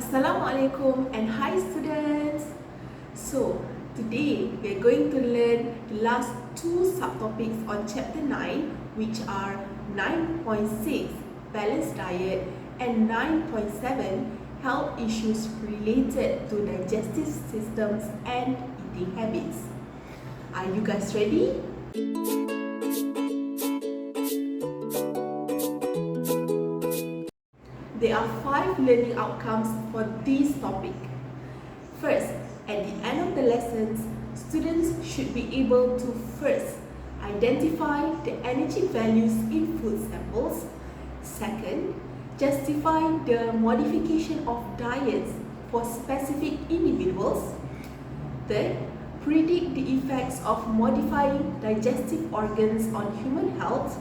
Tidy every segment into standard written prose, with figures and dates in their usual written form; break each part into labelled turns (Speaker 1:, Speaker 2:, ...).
Speaker 1: Assalamualaikum and hi students. So today we are going to learn the last two subtopics on chapter 9, which are 9.6 balanced diet and 9.7 health issues related to digestive systems and eating habits. Are you guys ready? There are 5 learning outcomes for this topic. First, at the end of the lessons, students should be able to first identify the energy values in food samples. Second, justify the modification of diets for specific individuals. Third, predict the effects of modifying digestive organs on human health.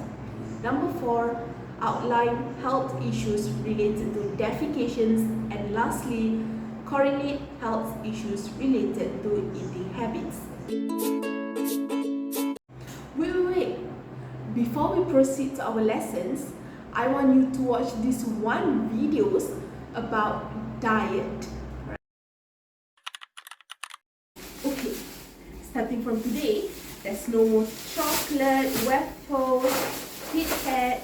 Speaker 1: Number 4, outline health issues related to defecations, and lastly, correlate health issues related to eating habits. Wait. Before we proceed to our lessons, I want you to watch this one videos about diet. Okay, starting from today, there's no more chocolate, waffles, Kit Kat.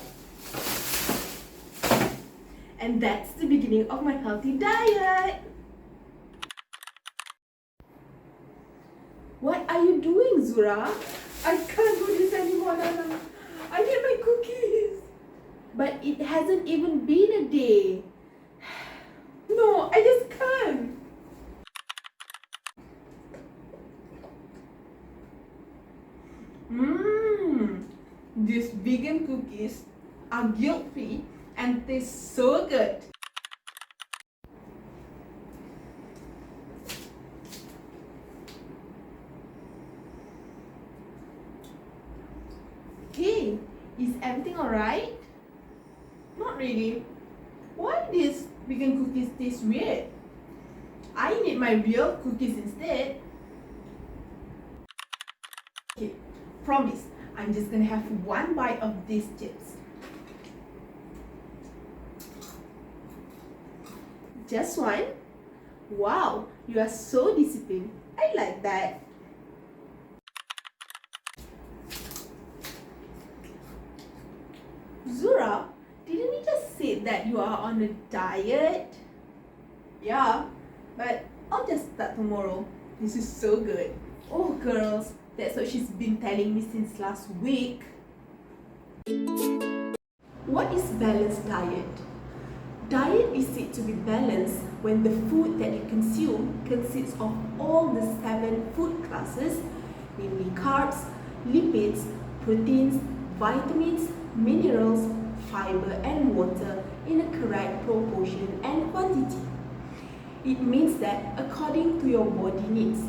Speaker 1: And that's the beginning of my healthy diet. What are you doing, Zura? I can't do this anymore, Nana. I need my cookies. But it hasn't even been a day. No, I just can't. These vegan cookies are guilt-free and taste so good. Hey, is everything alright? Not really. Why these vegan cookies taste weird? I need my real cookies instead. Okay, promise, I'm just gonna have one bite of these chips. Just one? Wow, you are so disciplined. I like that. Zura, didn't you just say that you are on a diet? Yeah, but I'll just start tomorrow. This is so good. Oh girls, that's what she's been telling me since last week. What is balanced diet? Diet is said to be balanced when the food that you consume consists of all the 7 food classes, namely carbs, lipids, proteins, vitamins, minerals, fiber, and water in a correct proportion and quantity. It means that according to your body needs.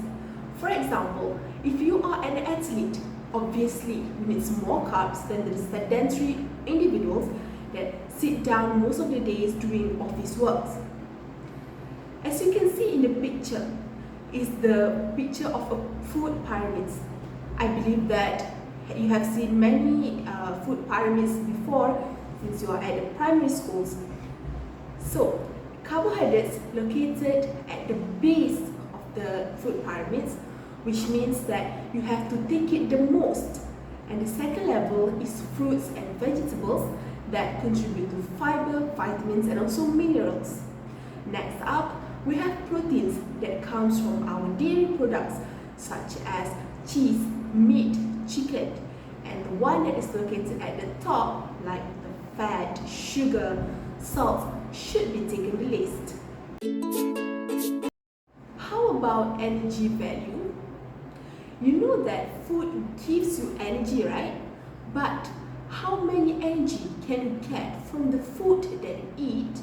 Speaker 1: For example, if you are an athlete, obviously you need more carbs than the sedentary individuals that sit down most of the days doing office works. As you can see in the picture, is the picture of a food pyramids. I believe that you have seen many food pyramids before since you are at the primary schools. So, carbohydrates located at the base of the food pyramids, which means that you have to take it the most. And the second level is fruits and vegetables that contribute to fiber, vitamins, and also minerals. Next up, we have proteins that comes from our dairy products such as cheese, meat, chicken, and the one that is located at the top, like the fat, sugar, salt, should be taken the least. How about energy value? You know that food gives you energy, right? But how many energy can you get from the food that you eat?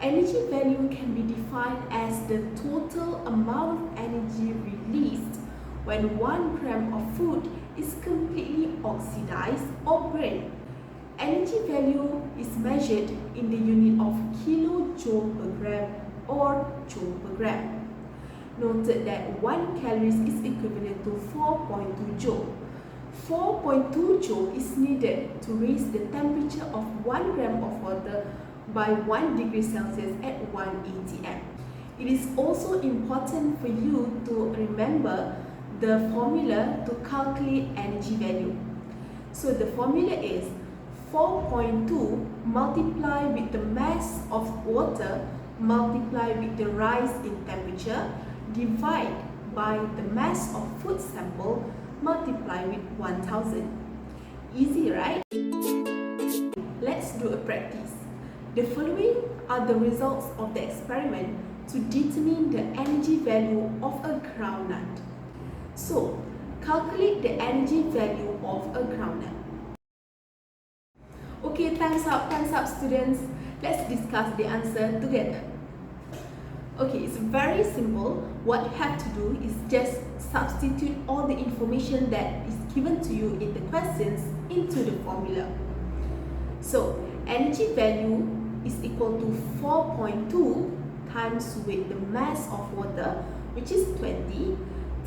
Speaker 1: Energy value can be defined as the total amount of energy released when 1 gram of food is completely oxidized or burned. Energy value is measured in the unit of kilojoule per gram or joule per gram. Noted that 1 calories is equivalent to 4.2 joule. 4.2 joule is needed to raise the temperature of 1 gram of water by 1 degree Celsius at 1 atm. It is also important for you to remember the formula to calculate energy value. So the formula is 4.2 multiply with the mass of water multiply with the rise in temperature divide by the mass of food sample multiply with 1000. Easy, right? Let's do a practice. The following are the results of the experiment to determine the energy value of a groundnut. So, calculate the energy value of a groundnut. Okay, time's up students. Let's discuss the answer together. Okay, it's very simple. What you have to do is just substitute all the information that is given to you in the questions into the formula. So, energy value is equal to 4.2 times with the mass of water, which is 20,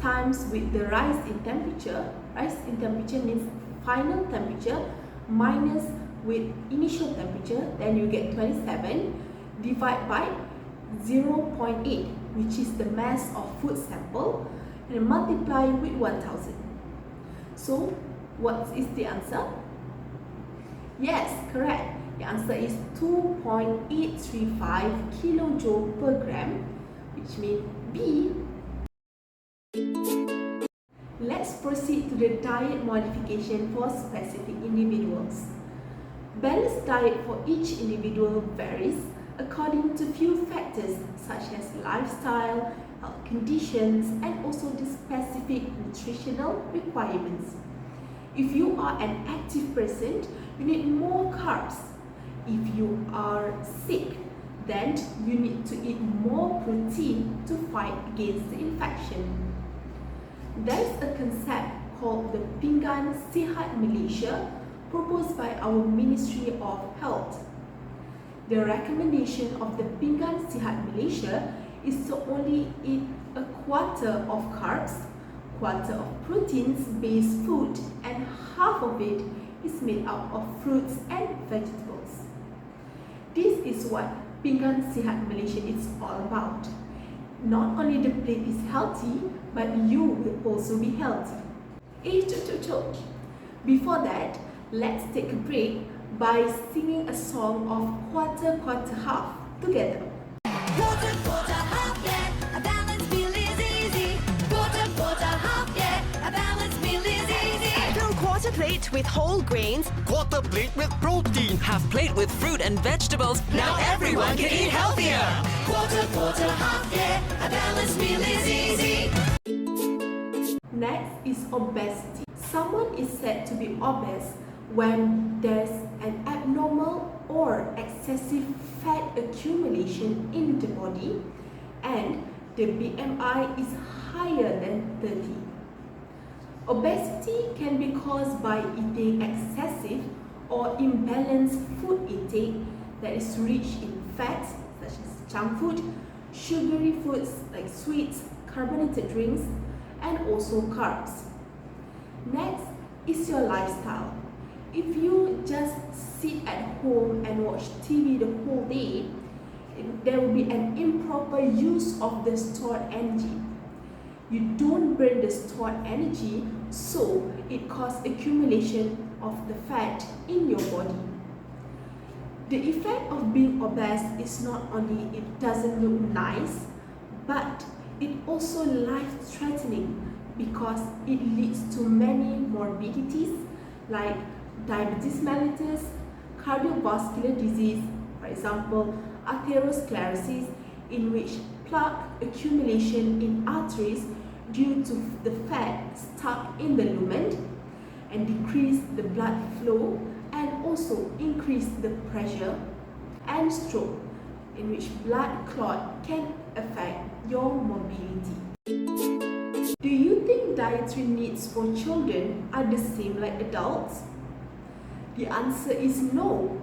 Speaker 1: times with the rise in temperature. Rise in temperature means final temperature minus with initial temperature, then you get 27, divide by 0.8, which is the mass of food sample, and multiply with 1000. So, what is the answer? Yes, correct. The answer is 2.835 kilojoule per gram, which means B. Let's proceed to the diet modification for specific individuals. Balanced diet for each individual varies according to few factors such as lifestyle, health conditions, and also the specific nutritional requirements. If you are an active person, you need more carbs. If you are sick, then you need to eat more protein to fight against the infection. There is a concept called the Pinggan Sihat Malaysia proposed by our Ministry of Health. The recommendation of the Pinggan Sihat Malaysia is to only eat a quarter of carbs, quarter of proteins-based food, and half of it is made up of fruits and vegetables. This is what Pinggan Sihat Malaysia is all about. Not only the plate is healthy, but you will also be healthy. Before that, let's take a break by singing a song of quarter, quarter, half together.
Speaker 2: Quarter, quarter, half, yeah, a balanced meal is easy. Quarter, quarter, half, yeah, a balanced meal is easy.
Speaker 3: Fill quarter plate with whole grains.
Speaker 4: Quarter plate with protein.
Speaker 5: Half plate with fruit and vegetables.
Speaker 3: Now everyone can eat healthier.
Speaker 2: Quarter, quarter, half, yeah, a balanced meal is easy.
Speaker 1: Next is obesity. Someone is said to be obese when there's an abnormal or excessive fat accumulation in the body and the BMI is higher than 30. Obesity can be caused by eating excessive or imbalanced food intake that is rich in fats such as junk food, sugary foods like sweets, carbonated drinks, and also carbs. Next is your lifestyle. If you just sit at home and watch TV the whole day, there will be an improper use of the stored energy. You don't burn the stored energy, so it causes accumulation of the fat in your body. The effect of being obese is not only it doesn't look nice, but it also life-threatening because it leads to many morbidities like diabetes mellitus, cardiovascular disease, for example, atherosclerosis, in which plaque accumulation in arteries due to the fat stuck in the lumen and decrease the blood flow and also increase the pressure, and stroke, in which blood clot can affect your mobility. Do you think dietary needs for children are the same like adults? The answer is no.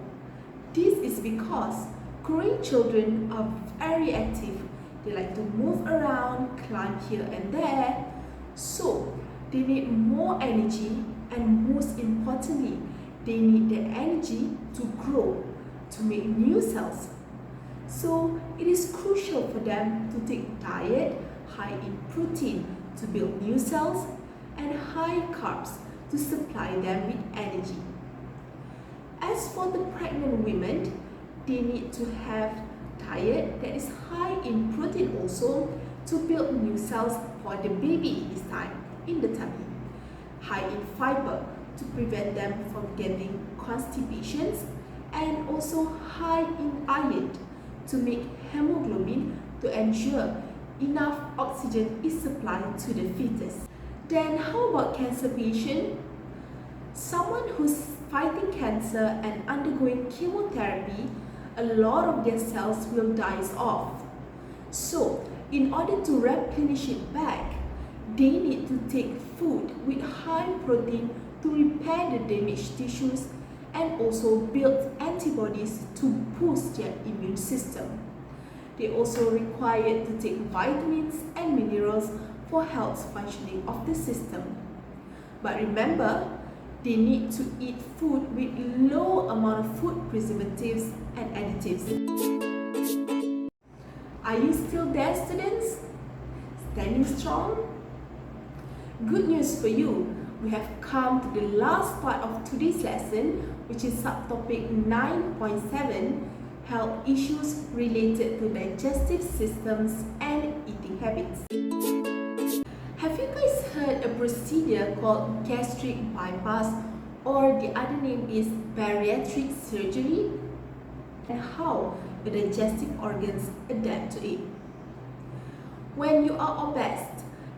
Speaker 1: This is because growing children are very active. They like to move around, climb here and there. So, they need more energy, and most importantly, they need the energy to grow. to make new cells. So it is crucial for them to take diet high in protein to build new cells and high carbs to supply them with energy. As for the pregnant women, they need to have diet that is high in protein also to build new cells for the baby this time in the tummy. High in fiber to prevent them from getting constipations, and also high in iron to make hemoglobin to ensure enough oxygen is supplied to the fetus. Then how about cancer patient? Someone who's fighting cancer and undergoing chemotherapy, a lot of their cells will die off. So in order to replenish it back, they need to take food with high protein to repair the damaged tissues and also build antibodies to boost their immune system. They also require to take vitamins and minerals for health functioning of the system. But remember, they need to eat food with low amount of food preservatives and additives. Are you still there, students? Standing strong? Good news for you, we have come to the last part of today's lesson, which is subtopic 9.7, health issues related to digestive systems and eating habits. Have you guys heard a procedure called gastric bypass, or the other name is bariatric surgery? And how the digestive organs adapt to it? When you are obese,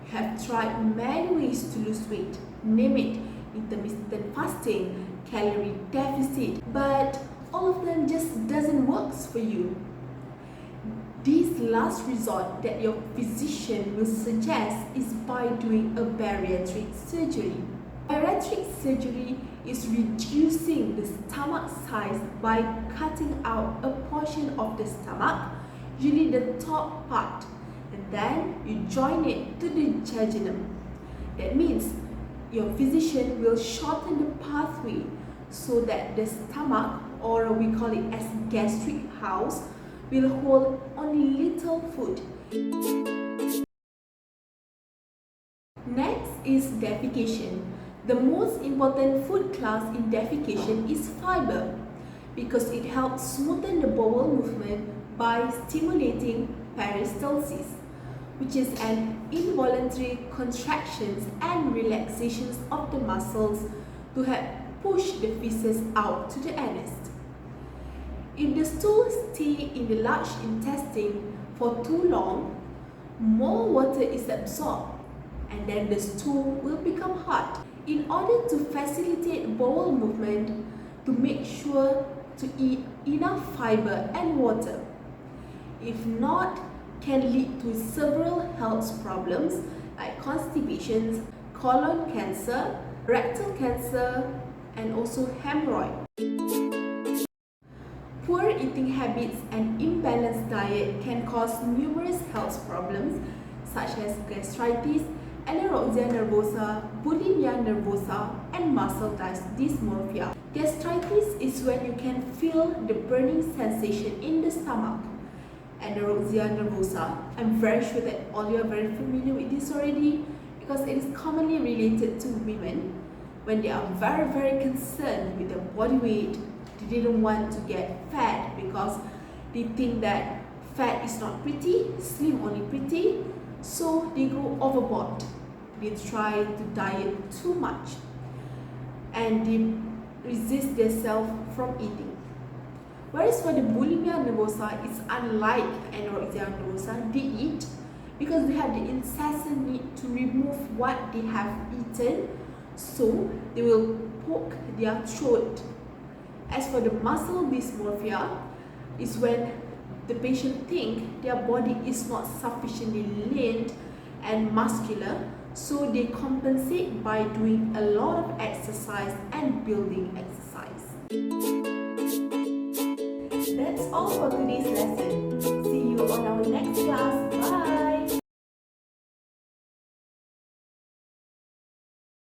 Speaker 1: you have tried many ways to lose weight. Name it, intermittent fasting, calorie deficit, but all of them just doesn't work for you. This last resort that your physician will suggest is by doing a bariatric surgery. Bariatric surgery is reducing the stomach size by cutting out a portion of the stomach, usually the top part, and then you join it to the jejunum. That means your physician will shorten the pathway so that the stomach, or we call it as gastric house, will hold only little food. Next is defecation. The most important food class in defecation is fiber because it helps smoothen the bowel movement by stimulating peristalsis, which is an involuntary contractions and relaxations of the muscles to help push the feces out to the anus. If the stool stays in the large intestine for too long, more water is absorbed and then the stool will become hard. In order to facilitate bowel movement, to make sure to eat enough fiber and water. If not, can lead to several health problems like constipations, colon cancer, rectal cancer, and also hemorrhoid. Poor eating habits and imbalanced diet can cause numerous health problems such as gastritis, anorexia nervosa, bulimia nervosa, and muscle dysmorphia. Gastritis is when you can feel the burning sensation in the stomach. Anorexia nervosa, I'm very sure that all you are very familiar with this already because it is commonly related to women when they are very concerned with their body weight. They didn't want to get fat because they think that fat is not pretty, slim only pretty, so they go overboard. They try to diet too much and they resist themselves from eating. Whereas for the bulimia nervosa, it's unlike anorexia nervosa. They eat because they have the incessant need to remove what they have eaten, so they will poke their throat. As for the muscle dysmorphia, is when the patient think their body is not sufficiently lean and muscular, so they compensate by doing a lot of exercise and building exercise. That's all for today's lesson. See you on our next class.